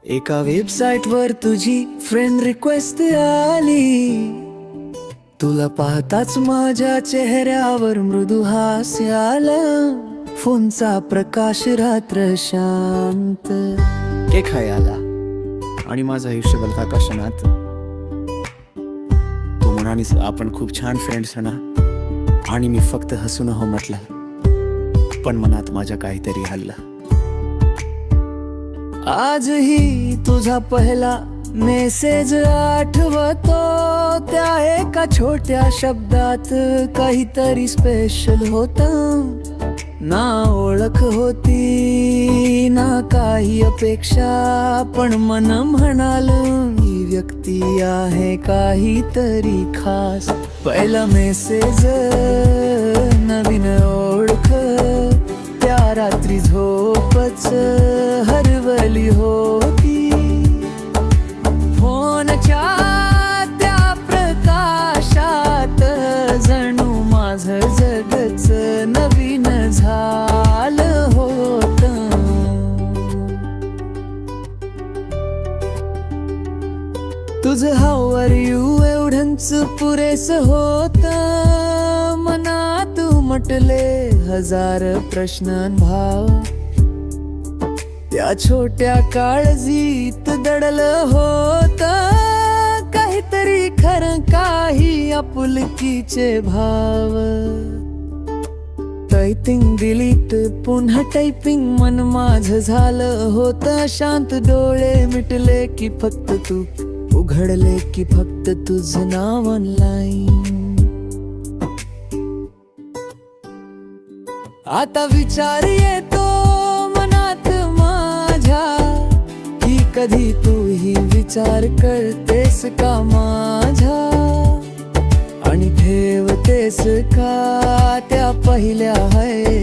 एका वेबसाईट वर तुझी फ्रेंड रिक्वेस्ट आली, तुला पाहताच माझ्या चेहऱ्यावर मृदू हास्य आलं. फोनचा प्रकाश रात्र शांत, केक आला आणि माझं आयुष्य बदलत आकाशनात. तू म्हणालीस आपण खूप छान फ्रेंड्स ना, आणि मी फक्त हसून हो म्हटलं, पण मनात माझ्या काहीतरी हल्लं. आजही तुझा पहिला मेसेज आठवतो, त्या एका छोट्या शब्दात काहीतरी स्पेशल होतं. ना ओळख होती ना काही अपेक्षा, पण मन म्हणाल ही व्यक्ती आहे काहीतरी खास. पहिला मेसेज, नवीन ओळख, त्या रात्री झोपच हरवली होती. फोनच्या त्या प्रकाशात जणू माझं जगच नवीन झालं होतं. तुझं हाऊ आर यू एवढंच पुरेस होतं. मनात उमटले हजार प्रश्न भाव, त्या छोट्या काळजीत दडलं होतं काहीतरी खरं, काही आपुलकीचे भाव. टायपिंग डिलीट पुन्हा टायपिंग, मन माझं झालं होतं शांत. डोळे मिटले की फक्त तू, उघडले की फक्त तुझं नाव ऑनलाईन. आता विचार येतो मनात माझ्या, की कधी तूही विचार करतेस का माझ्या, आणि ठेवतेस का त्या पहिल्या है